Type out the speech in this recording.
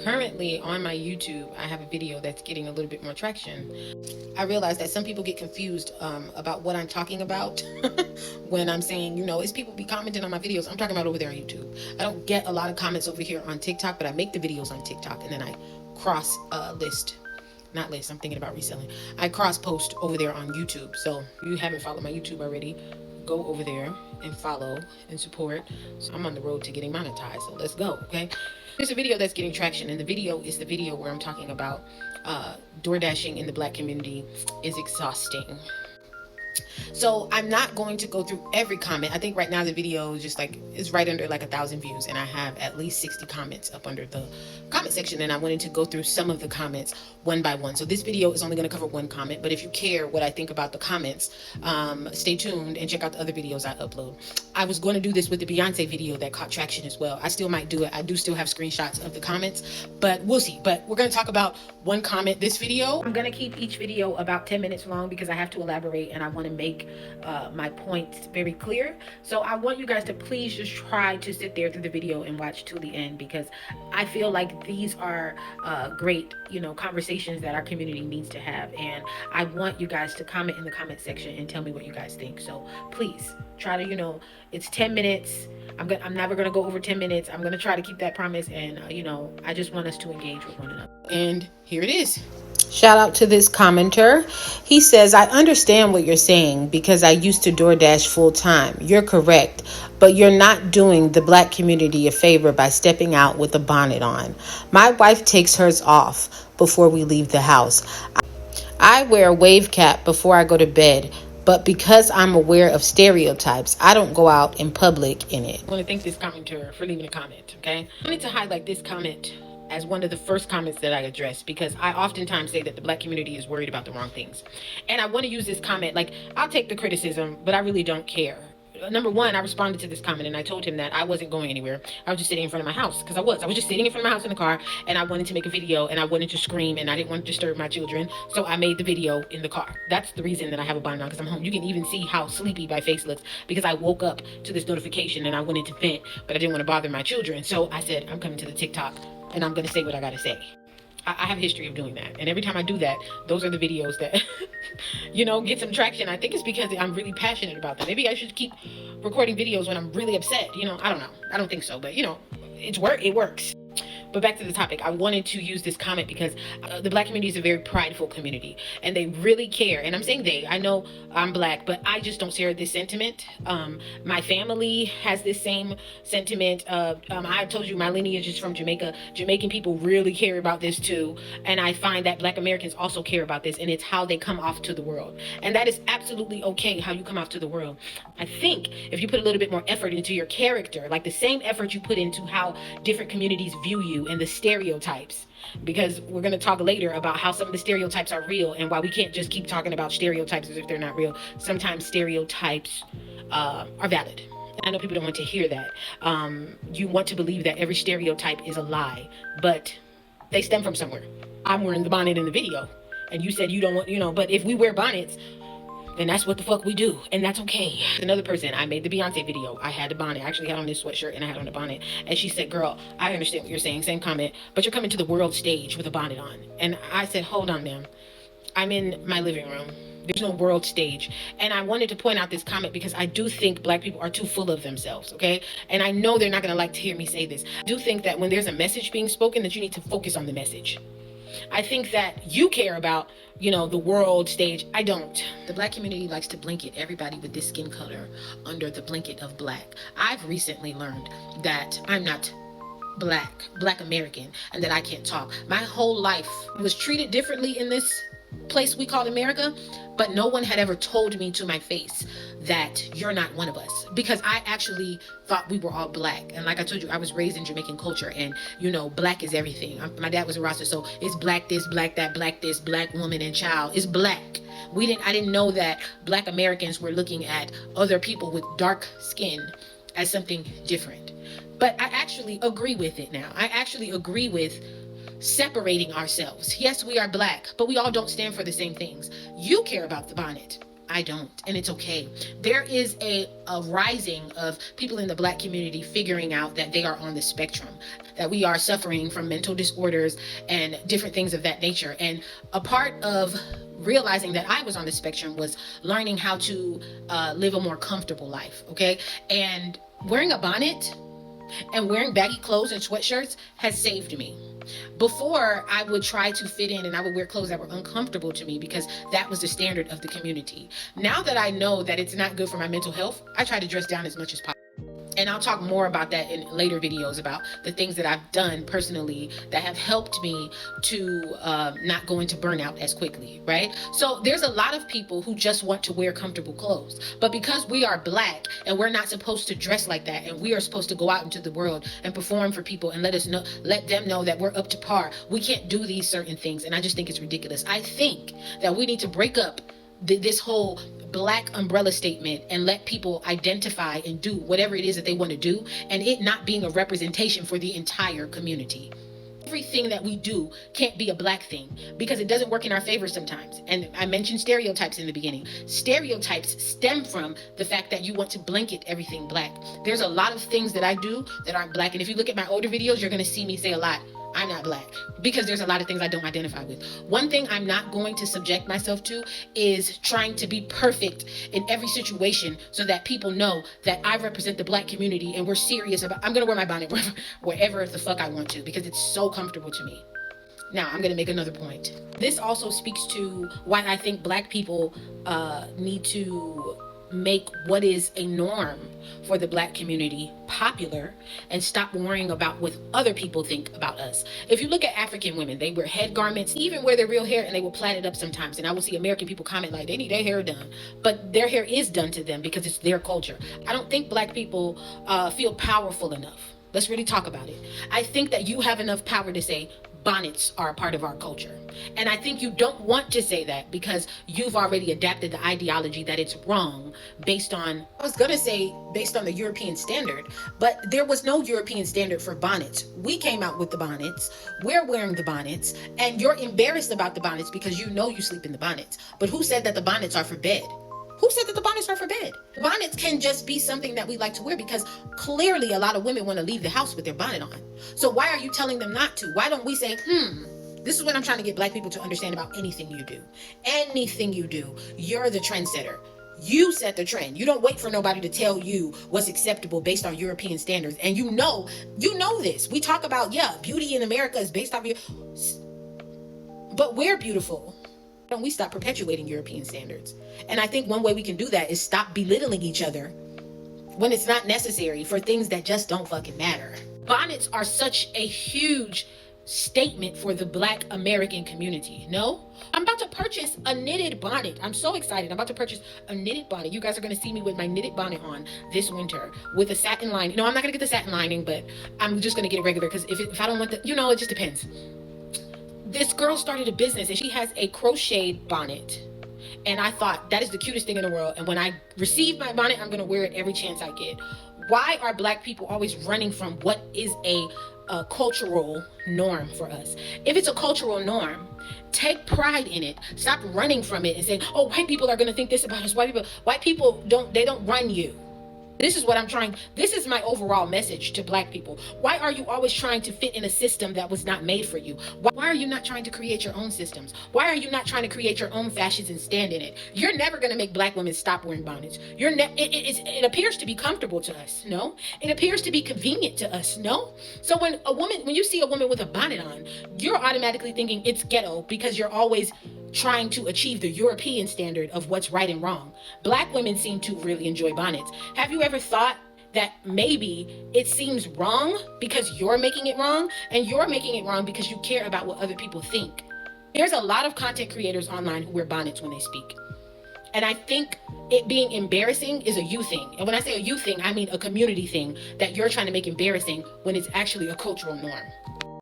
currently on my YouTube, I have a video that's getting a little bit more traction. I realize that some people get confused about what I'm talking about when I'm saying, is people be commenting on my videos. I'm talking about over there on YouTube. I don't get a lot of comments over here on TikTok, but I make the videos on TikTok and then I cross I'm thinking about reselling. I cross post over there on YouTube. So if you haven't followed my YouTube already, go over there and follow and support. So I'm on the road to getting monetized. So let's go, okay? There's a video that's getting traction, and the video is the video where I'm talking about DoorDashing in the Black community is exhausting. So I'm not going to go through every comment. I think right now the video is right under 1,000 views, and I have at least 60 comments up under the comment section, and I wanted to go through some of the comments one by one. So this video is only going to cover one comment, but if you care what I think about the comments, stay tuned and check out the other videos I upload. I was going to do this with the Beyonce video that caught traction as well. I still might do it. I do still have screenshots of the comments, but we'll see. But we're going to talk about one comment this video. I'm going to keep each video about 10 minutes long because I have to elaborate and I want to make my points very clear. So I want you guys to please just try to sit there through the video and watch till the end, because I feel like these are great, conversations that our community needs to have. And I want you guys to comment in the comment section and tell me what you guys think. So please try to, it's 10 minutes. I'm never going to go over 10 minutes. I'm going to try to keep that promise. And, I just want us to engage with one another. And here it is. Shout out to this commenter. He says, I understand what you're saying because I used to DoorDash full time. You're correct, but you're not doing the Black community a favor by stepping out with a bonnet on. My wife takes hers off before we leave the house. I wear a wave cap before I go to bed, but because I'm aware of stereotypes, I don't go out in public in it. I want to thank this commenter for leaving a comment, okay? I wanted to highlight this comment as one of the first comments that I addressed, because I oftentimes say that the Black community is worried about the wrong things. And I want to use this comment, I'll take the criticism, but I really don't care. Number one, I responded to this comment and I told him that I wasn't going anywhere. I was just sitting in front of my house, because I was just sitting in front of my house in the car, and I wanted to make a video and I wanted to scream and I didn't want to disturb my children. So I made the video in the car. That's the reason that I have a bonnet on, because I'm home. You can even see how sleepy my face looks because I woke up to this notification and I wanted to vent, but I didn't want to bother my children. So I said, I'm coming to the TikTok and I'm going to say what I got to say. I have a history of doing that. And every time I do that, those are the videos that, get some traction. I think it's because I'm really passionate about them. Maybe I should keep recording videos when I'm really upset. I don't know. I don't think so. But, it works. But back to the topic, I wanted to use this comment because the Black community is a very prideful community and they really care. And I'm saying they, I know I'm Black, but I just don't share this sentiment. My family has this same sentiment. I told you my lineage is from Jamaica. Jamaican people really care about this too. And I find that Black Americans also care about this, and it's how they come off to the world. And that is absolutely okay, how you come off to the world. I think if you put a little bit more effort into your character, like the same effort you put into how different communities view you and the stereotypes, because we're going to talk later about how some of the stereotypes are real and why we can't just keep talking about stereotypes as if they're not real. Sometimes stereotypes are valid. I know people don't want to hear that. You want to believe that every stereotype is a lie, but they stem from somewhere. I'm wearing the bonnet in the video, and you said you don't want, but if we wear bonnets, then that's what the fuck we do, and that's okay. Another person, I made the Beyonce video. I had the bonnet. I actually had on this sweatshirt and I had on the bonnet. And she said, girl, I understand what you're saying, same comment, but you're coming to the world stage with a bonnet on. And I said, hold on, ma'am. I'm in my living room. There's no world stage. And I wanted to point out this comment because I do think Black people are too full of themselves, okay? And I know they're not gonna like to hear me say this. I do think that when there's a message being spoken, that you need to focus on the message. I think that you care about, the world stage. I don't. The Black community likes to blanket everybody with this skin color under the blanket of Black. I've recently learned that I'm not Black American, and that I can't talk. My whole life was treated differently in this place we call America, but no one had ever told me to my face that you're not one of us, because I actually thought we were all Black. And like I told you, I was raised in Jamaican culture, and Black is everything. My dad was a Rasta, so it's Black this, Black that, Black this, Black woman and child. It's Black. I didn't know that Black Americans were looking at other people with dark skin as something different. But I actually agree with it now. I actually agree with separating ourselves. Yes, we are Black, but we all don't stand for the same things. You care about the bonnet. I don't, and it's okay. There is a rising of people in the Black community figuring out that they are on the spectrum, that we are suffering from mental disorders and different things of that nature. And a part of realizing that I was on the spectrum was learning how to live a more comfortable life, okay? And wearing a bonnet and wearing baggy clothes and sweatshirts has saved me. Before, I would try to fit in and I would wear clothes that were uncomfortable to me because that was the standard of the community. Now that I know that it's not good for my mental health, I try to dress down as much as possible. And I'll talk more about that in later videos, about the things that I've done personally that have helped me to not go into burnout as quickly, right? So there's a lot of people who just want to wear comfortable clothes. But because we are Black and we're not supposed to dress like that, and we are supposed to go out into the world and perform for people and let them know that we're up to par, we can't do these certain things. And I just think it's ridiculous. I think that we need to break up this whole Black umbrella statement and let people identify and do whatever it is that they want to do, and it not being a representation for the entire community. Everything that we do can't be a Black thing because it doesn't work in our favor sometimes. And I mentioned stereotypes in the beginning. Stereotypes stem from the fact that you want to blanket everything Black. There's a lot of things that I do that aren't Black. And if you look at my older videos, you're going to see me say a lot, I'm not Black, because there's a lot of things I don't identify with. One thing I'm not going to subject myself to is trying to be perfect in every situation so that people know that I represent the Black community and we're serious about, I'm gonna wear my bonnet wherever the fuck I want to because it's so comfortable to me. Now, I'm gonna make another point. This also speaks to why I think Black people need to make what is a norm for the Black community popular and stop worrying about what other people think about us. If you look at African women, they wear head garments, even wear their real hair, and they will plait it up sometimes. And I will see American people comment like they need their hair done, but their hair is done to them because it's their culture. I don't think Black people feel powerful enough. Let's really talk about it. I think that you have enough power to say bonnets are a part of our culture. And I think you don't want to say that because you've already adapted the ideology that it's wrong based on, I was gonna say based on the European standard, but there was no European standard for bonnets. We came out with the bonnets, we're wearing the bonnets, and you're embarrassed about the bonnets because you know you sleep in the bonnets. But who said that the bonnets are for bed? Who said that the bonnets are for bed? Bonnets can just be something that we like to wear because clearly a lot of women want to leave the house with their bonnet on. So why are you telling them not to? Why don't we say, this is what I'm trying to get Black people to understand about anything you do. Anything you do, you're the trendsetter. You set the trend. You don't wait for nobody to tell you what's acceptable based on European standards. And you know this. We talk about, beauty in America is based off but we're beautiful. Don't we stop perpetuating European standards? And I think one way we can do that is stop belittling each other when it's not necessary for things that just don't fucking matter. Bonnets are such a huge statement for the Black American community. No? I'm about to purchase a knitted bonnet. I'm so excited. I'm about to purchase a knitted bonnet. You guys are going to see me with my knitted bonnet on this winter with a satin lining. No, I'm not going to get the satin lining, but I'm just going to get it regular because if I don't want the, it just depends. This girl started a business and she has a crocheted bonnet. And I thought that is the cutest thing in the world. And when I receive my bonnet, I'm going to wear it every chance I get. Why are Black people always running from what is a cultural norm for us? If it's a cultural norm, take pride in it. Stop running from it and saying, oh, white people are going to think this about us. White people don't run you. This is what I'm trying. This is my overall message to Black people. Why are you always trying to fit in a system that was not made for you? Why are you not trying to create your own systems? Why are you not trying to create your own fashions and stand in it? You're never going to make Black women stop wearing bonnets. It appears to be comfortable to us, no? It appears to be convenient to us, no? So when you see a woman with a bonnet on, you're automatically thinking it's ghetto because you're always trying to achieve the European standard of what's right and wrong. Black women seem to really enjoy bonnets. Have you ever thought that maybe it seems wrong because you're making it wrong, and you're making it wrong because you care about what other people think? There's a lot of content creators online who wear bonnets when they speak. And I think it being embarrassing is a you thing. And when I say a you thing, I mean a community thing that you're trying to make embarrassing when it's actually a cultural norm.